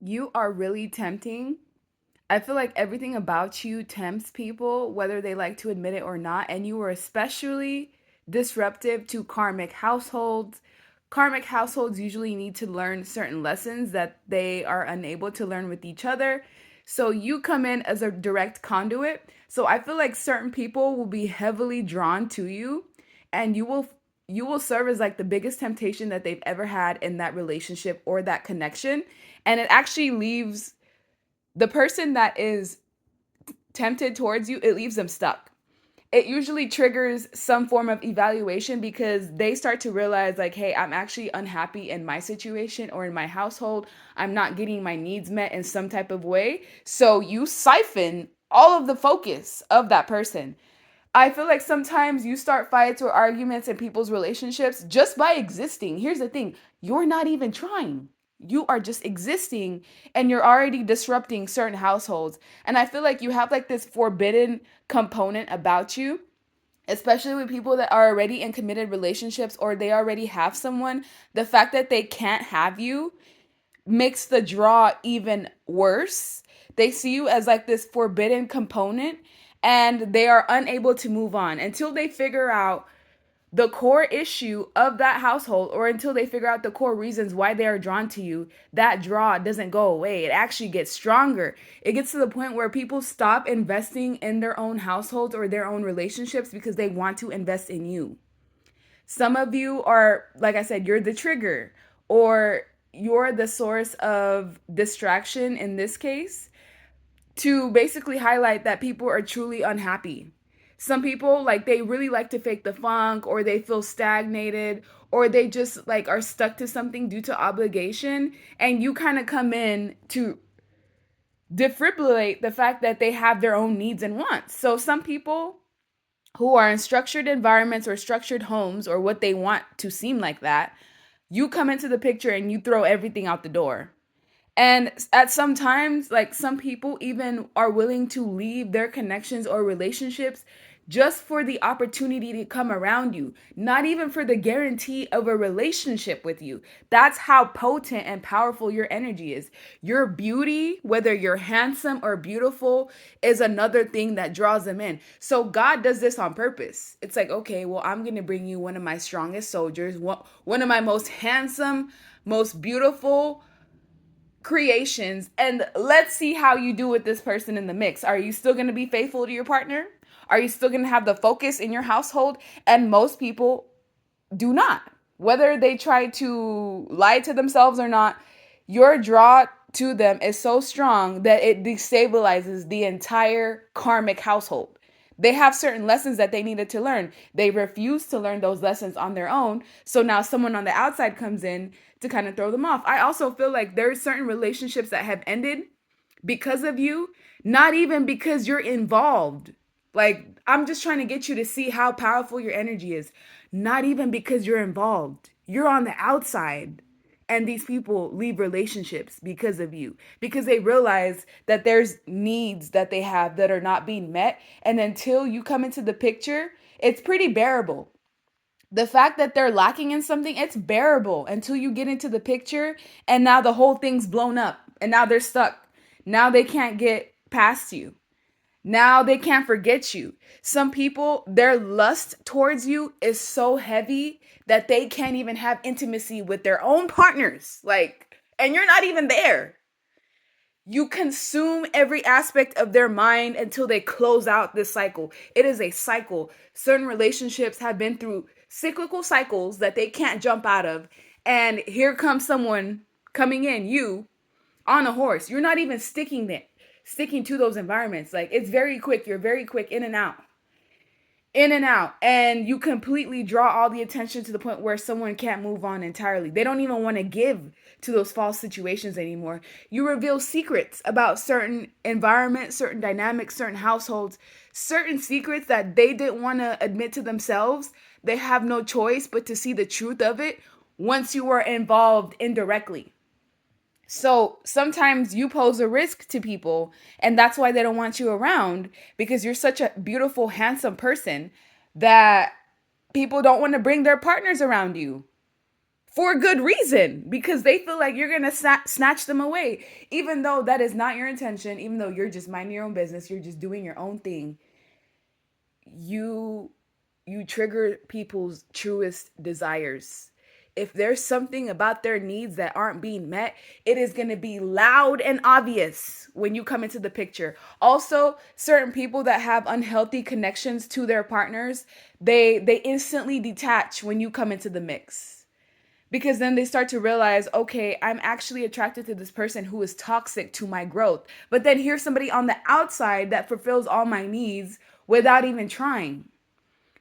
You are really tempting. I feel like everything about you tempts people, whether they like to admit it or not. And you are especially disruptive to karmic households. Karmic households usually need to learn certain lessons that they are unable to learn with each other. So you come in as a direct conduit. So I feel like certain people will be heavily drawn to you, and you will serve as like the biggest temptation that they've ever had in that relationship or that connection. And it actually leaves the person that is tempted towards you, it leaves them stuck. It usually triggers some form of evaluation because they start to realize, like, hey, I'm actually unhappy in my situation or in my household. I'm not getting my needs met in some type of way. So you siphon all of the focus of that person. I feel like sometimes you start fights or arguments in people's relationships just by existing. Here's the thing, you're not even trying. You are just existing, and you're already disrupting certain households. And I feel like you have like this forbidden component about you, especially with people that are already in committed relationships or they already have someone. The fact that they can't have you makes the draw even worse. They see you as like this forbidden component, and they are unable to move on until they figure out the core issue of that household, or until they figure out the core reasons why they are drawn to you. That draw doesn't go away. It actually gets stronger. It gets to the point where people stop investing in their own households or their own relationships because they want to invest in you. Some of you are, like I said, you're the trigger, or you're the source of distraction in this case, to basically highlight that people are truly unhappy. Some people, like, they really like to fake the funk, or they feel stagnated, or they just like are stuck to something due to obligation, and you kind of come in to defibrillate the fact that they have their own needs and wants. So some people who are in structured environments or structured homes, or what they want to seem like that, you come into the picture and you throw everything out the door. And at some times, like, some people even are willing to leave their connections or relationships just for the opportunity to come around you, not even for the guarantee of a relationship with you. That's how potent and powerful your energy is. Your beauty, whether you're handsome or beautiful, is another thing that draws them in. So God does this on purpose. It's like, okay, well, I'm going to bring you one of my strongest soldiers, one of my most handsome, most beautiful creations, and let's see how you do with this person in the mix. Are you still going to be faithful to your partner? Are you still going to have the focus in your household? And most people do not. Whether they try to lie to themselves or not, your draw to them is so strong that it destabilizes the entire karmic household. They have certain lessons that they needed to learn. They refuse to learn those lessons on their own. So now someone on the outside comes in to kind of throw them off. I also feel like there's certain relationships that have ended because of you, not even because you're involved. Like, I'm just trying to get you to see how powerful your energy is. Not even because you're involved. You're on the outside. And these people leave relationships because of you, because they realize that there's needs that they have that are not being met. And until you come into the picture, it's pretty bearable. The fact that they're lacking in something, it's bearable until you get into the picture, and now the whole thing's blown up, and now they're stuck. Now they can't get past you. Now they can't forget you. Some people, their lust towards you is so heavy that they can't even have intimacy with their own partners. Like, and you're not even there. You consume every aspect of their mind until they close out this cycle. It is a cycle. Certain relationships have been through cyclical cycles that they can't jump out of. And here comes someone coming in, you on a horse. You're not even sticking to those environments. Like, it's very quick. You're very quick in and out, in and out. And you completely draw all the attention to the point where someone can't move on entirely. They don't even want to give to those false situations anymore. You reveal secrets about certain environments, certain dynamics, certain households, certain secrets that they didn't want to admit to themselves. They have no choice but to see the truth of it once you were involved indirectly. So sometimes you pose a risk to people, and that's why they don't want you around, because you're such a beautiful, handsome person that people don't want to bring their partners around you for good reason because they feel like you're going to snatch them away. Even though that is not your intention, even though you're just minding your own business, you're just doing your own thing, you trigger people's truest desires. If there's something about their needs that aren't being met, it is going to be loud and obvious when you come into the picture. Also, certain people that have unhealthy connections to their partners, they instantly detach when you come into the mix. Because then they start to realize, okay, I'm actually attracted to this person who is toxic to my growth. But then here's somebody on the outside that fulfills all my needs without even trying.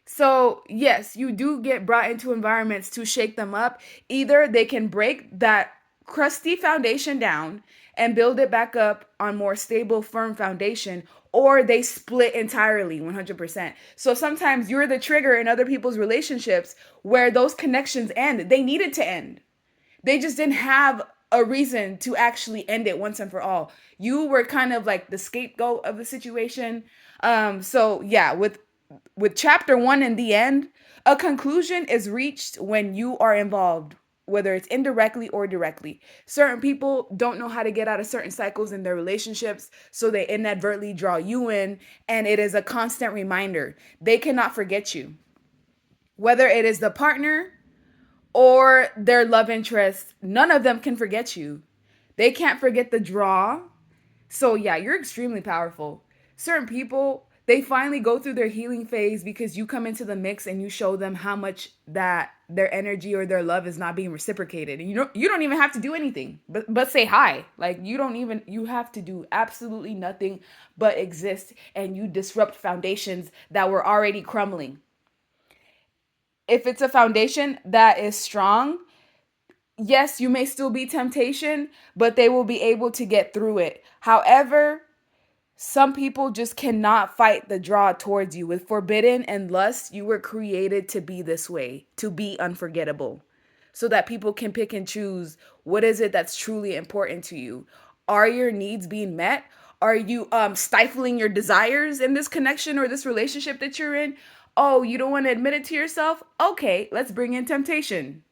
So, yes, you do get brought into environments to shake them up. Either they can break that crusty foundation down and build it back up on more stable, firm foundation, or they split entirely 100%. So sometimes you're the trigger in other people's relationships where those connections end. They needed to end. They just didn't have a reason to actually end it once and for all. You were kind of like the scapegoat of the situation. So yeah, with chapter 1 in the end, a conclusion is reached when you are involved, whether it's indirectly or directly. Certain people don't know how to get out of certain cycles in their relationships, so they inadvertently draw you in, and it is a constant reminder. They cannot forget you. Whether it is the partner or their love interest, none of them can forget you. They can't forget the draw. So yeah, you're extremely powerful. Certain people, they finally go through their healing phase because you come into the mix and you show them how much that their energy or their love is not being reciprocated. And you don't even have to do anything but say hi. Like you have to do absolutely nothing but exist, and you disrupt foundations that were already crumbling. If it's a foundation that is strong, yes, you may still be temptation, but they will be able to get through it. However, some people just cannot fight the draw towards you. With forbidden and lust, you were created to be this way, to be unforgettable, so that people can pick and choose what is it that's truly important to you. Are your needs being met? Are you stifling your desires in this connection or this relationship that you're in? Oh, you don't want to admit it to yourself? Okay, let's bring in temptation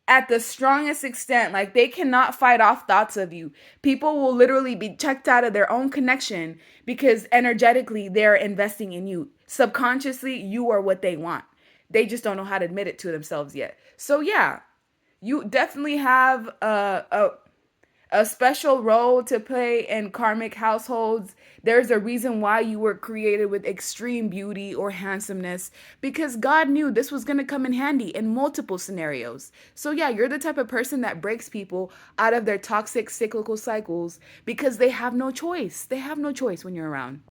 at the strongest extent. Like, they cannot fight off thoughts of you. People will literally be checked out of their own connection because energetically they're investing in you. Subconsciously, you are what they want. They just don't know how to admit it to themselves yet. So yeah, you definitely have a special role to play in karmic households. There's a reason why you were created with extreme beauty or handsomeness, because God knew this was going to come in handy in multiple scenarios. So, yeah, you're the type of person that breaks people out of their toxic cyclical cycles because they have no choice. They have no choice when you're around.